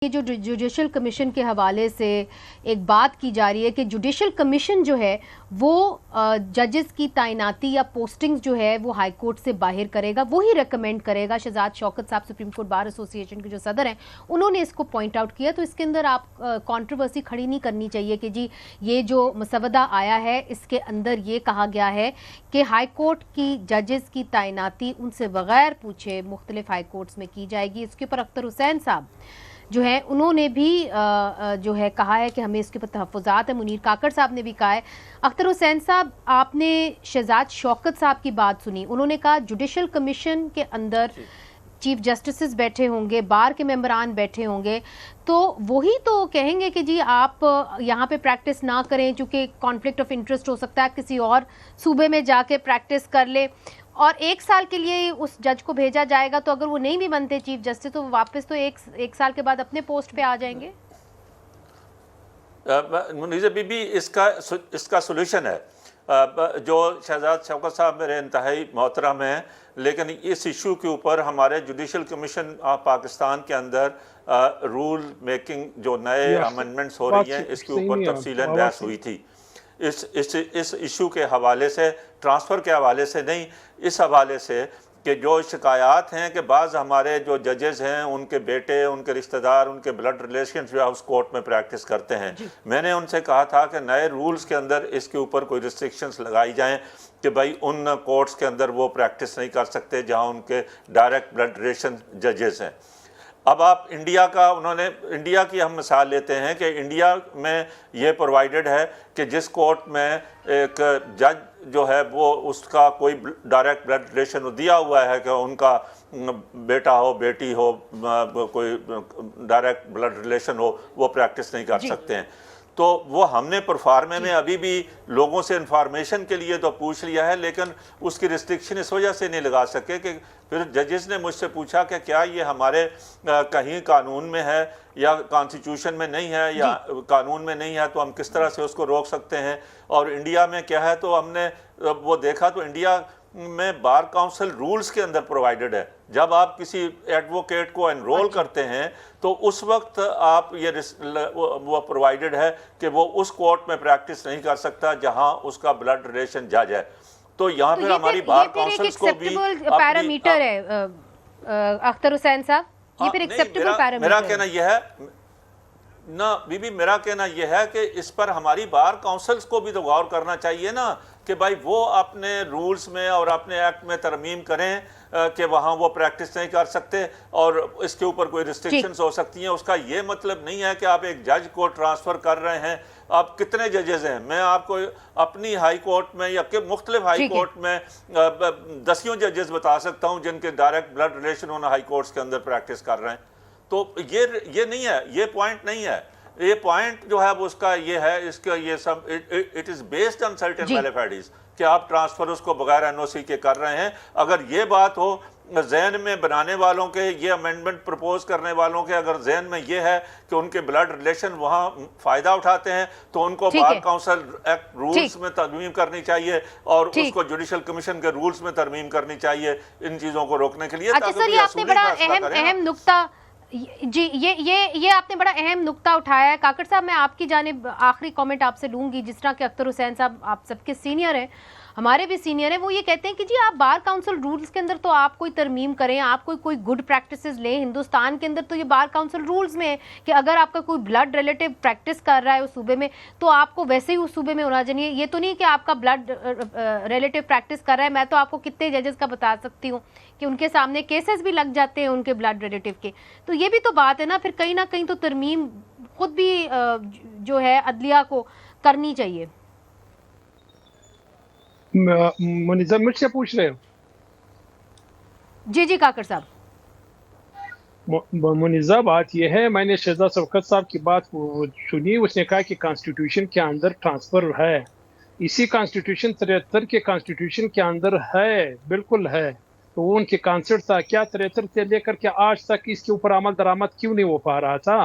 یہ جو judicial commission کے حوالے سے ایک بات کی جا رہی ہے کہ جوڈیشل کمیشن جو ہے وہ ججز کی تعیناتی یا پوسٹنگ جو ہے وہ ہائی کورٹ سے باہر کرے گا، وہی ریکمینڈ کرے گا۔ شہزاد شوکت صاحب سپریم کورٹ بار ایسوسی ایشن کے جو صدر ہیں انہوں نے اس کو پوائنٹ آؤٹ کیا، تو اس کے اندر آپ کانٹروورسی کھڑی نہیں کرنی چاہیے کہ جی یہ جو مسودہ آیا ہے اس کے اندر یہ کہا گیا ہے کہ ہائی کورٹ کی ججز کی تعیناتی ان سے بغیر پوچھے مختلف ہائی کورٹس میں کی جائے گی۔ اس کے اوپر اختر حسین صاحب جو ہے انہوں نے بھی جو ہے کہا ہے کہ ہمیں اس کے اوپر تحفظات ہیں۔ منیر کاکڑ صاحب نے بھی کہا ہے۔ اختر حسین صاحب، آپ نے شہزاد شوکت صاحب کی بات سنی، انہوں نے کہا جوڈیشل کمیشن کے اندر چیف جسٹسز بیٹھے ہوں گے، بار کے ممبران بیٹھے ہوں گے، تو وہی تو کہیں گے کہ جی آپ یہاں پہ پریکٹس نہ کریں چونکہ کانفلکٹ آف انٹرسٹ ہو سکتا ہے، کسی اور صوبے میں جا کے پریکٹس کر لے، اور 1 سال کے لیے اس جج کو بھیجا جائے گا، تو اگر وہ نہیں بھی بنتے چیف جسٹس تو واپس تو ایک سال کے بعد اپنے پوسٹ پہ آ جائیں گے۔ منیزہ بی بی اس کا سولوشن ہے۔ جو شہزاد شوکت صاحب میرے انتہائی محترم ہیں، لیکن اس ایشو کے اوپر ہمارے جوڈیشل کمیشن آف پاکستان کے اندر رول میکنگ جو نئے امینڈمنٹس ہو رہی ہیں اس کے اوپر تفصیلاً بحث ہوئی تھی۔ اس ایشو کے حوالے سے، ٹرانسفر کے حوالے سے نہیں، اس حوالے سے کہ جو شکایات ہیں کہ بعض ہمارے جو ججز ہیں ان کے بیٹے، ان کے رشتہ دار، ان کے بلڈ ریلیشنز جو ہے اس کورٹ میں پریکٹس کرتے ہیں۔ میں نے ان سے کہا تھا کہ نئے رولز کے اندر اس کے اوپر کوئی ریسٹرکشنز لگائی جائیں کہ بھائی ان کورٹس کے اندر وہ پریکٹس نہیں کر سکتے جہاں ان کے ڈائریکٹ بلڈ ریلیشن ججز ہیں۔ اب آپ انڈیا کی ہم مثال لیتے ہیں کہ انڈیا میں یہ پرووائڈڈ ہے کہ جس کورٹ میں ایک جج جو ہے وہ اس کا کوئی ڈائریکٹ بلڈ ریلیشن دیا ہوا ہے کہ ان کا بیٹا ہو، بیٹی ہو، کوئی ڈائریکٹ بلڈ ریلیشن ہو، وہ پریکٹس نہیں کر سکتے ہیں۔ تو وہ ہم نے پرفارمے میں ابھی بھی لوگوں سے انفارمیشن کے لیے تو پوچھ لیا ہے، لیکن اس کی ریسٹرکشن اس وجہ سے نہیں لگا سکے کہ پھر ججز نے مجھ سے پوچھا کہ کیا یہ ہمارے کہیں قانون میں ہے یا کانسٹیٹیوشن میں نہیں ہے، یا قانون میں نہیں ہے تو ہم کس طرح سے اس کو روک سکتے ہیں، اور انڈیا میں کیا ہے۔ تو ہم نے وہ دیکھا تو انڈیا میں بار کاؤنسل رولز کے اندر پرووائڈڈ ہے، جب آپ کسی ایڈوکیٹ کو انرول کرتے ہیں تو اس وقت آپ وہ پرووائڈڈ ہے کہ وہ اس کورٹ میں پریکٹس نہیں کر سکتا جہاں اس کا بلڈ ریلیشن جج ہے۔ تو یہاں پہ ہماری بار کاؤنسلز کو بھی پیرامیٹر ہے اختر حسین صاحب، یہ پھر ایکسیپٹیبل پیرامیٹر ہے۔ میرا کہنا یہ ہے نا بی بی، میرا کہنا یہ ہے کہ اس پر ہماری بار کاؤنسلز کو بھی تو غور کرنا چاہیے نا کہ بھائی وہ اپنے رولز میں اور اپنے ایکٹ میں ترمیم کریں کہ وہاں وہ پریکٹس نہیں کر سکتے اور اس کے اوپر کوئی ریسٹرکشنز ہو سکتی ہیں۔ اس کا یہ مطلب نہیں ہے کہ آپ ایک جج کو ٹرانسفر کر رہے ہیں۔ آپ کتنے ججز ہیں؟ میں آپ کو اپنی ہائی کورٹ میں یا مختلف ہائی کورٹ میں 10 ججز بتا سکتا ہوں جن کے ڈائریکٹ بلڈ ریلیشن ان ہائی کورٹس کے اندر پریکٹس کر رہے ہیں۔ تو یہ نہیں ہے، یہ پوائنٹ نہیں ہے۔ یہ پوائنٹ جو ہے وہ اس کا یہ ہے، اس کا یہ سب it is based on certain validities کہ آپ ٹرانسفر اس کو بغیر این او سی کے کر رہے ہیں۔ اگر یہ بات ہو ذہن میں بنانے والوں کے، یہ امینڈمنٹ پرپوز کرنے والوں کے اگر ذہن میں یہ ہے کہ ان کے بلڈ ریلیشن وہاں فائدہ اٹھاتے ہیں تو ان کو بار کاؤنسل ایکٹ رولز میں ترمیم کرنی چاہیے اور اس کو جوڈیشل کمیشن کے رولز میں ترمیم کرنی چاہیے ان چیزوں کو روکنے کے لیے۔ اچھا سر، یہ آپ نے بڑا اہم نقطہ، جی یہ آپ نے بڑا اہم نقطہ اٹھایا ہے۔ کاکڑ صاحب، میں آپ کی جانب آخری کامنٹ آپ سے لوں گی۔ جس طرح کہ اختر حسین صاحب آپ سب کے سینئر ہیں، ہمارے بھی سینئر ہیں، وہ یہ کہتے ہیں کہ جی آپ بار کاؤنسل رولز کے اندر تو آپ کوئی ترمیم کریں، آپ کوئی گڈ پریکٹسز لیں۔ ہندوستان کے اندر تو یہ بار کاؤنسل رولز میں ہے کہ اگر آپ کا کوئی بلڈ ریلیٹیو پریکٹس کر رہا ہے اس صوبے میں تو آپ کو ویسے ہی اس صوبے میں ہونا چاہیے۔ یہ تو نہیں کہ آپ کا بلڈ ریلیٹیو پریکٹس کر رہا ہے، میں تو آپ کو کتنے ججز کا بتا سکتی ہوں کہ ان کے سامنے کیسز بھی لگ جاتے ہیں ان کے بلڈ ریلیٹیو کے۔ تو یہ بھی تو بات ہے نا، پھر کہیں نہ کہیں تو ترمیم خود بھی جو ہے عدلیہ کو کرنی چاہیے۔ منیزہ مجھ سے پوچھ رہے ہو؟ جی کاکڑ صاحب۔ منیزہ بات یہ ہے، میں نے شہزاد شوکت صاحب کی بات سنی، اس نے کہا کہ کانسٹیٹیوشن کے اندر ٹرانسفر ہے، اسی کانسٹیٹیوشن 73 کے کانسٹیٹیوشن کے اندر ہے، بالکل ہے۔ تو وہ ان کے کانسیپٹ تھا کیا 73 سے لے کر کے آج تک اس کے اوپر عمل درآمد کیوں نہیں ہو پا رہا تھا؟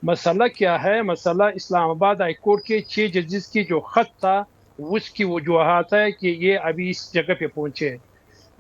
مسئلہ کیا ہے؟ مسئلہ اسلام آباد ہائی کورٹ کے 6 ججز کی جو خط تھا اس کی وجوہات ہے کہ یہ ابھی اس جگہ پہ پہنچے۔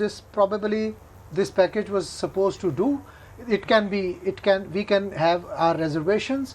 this package was supposed to do. We can have our reservations.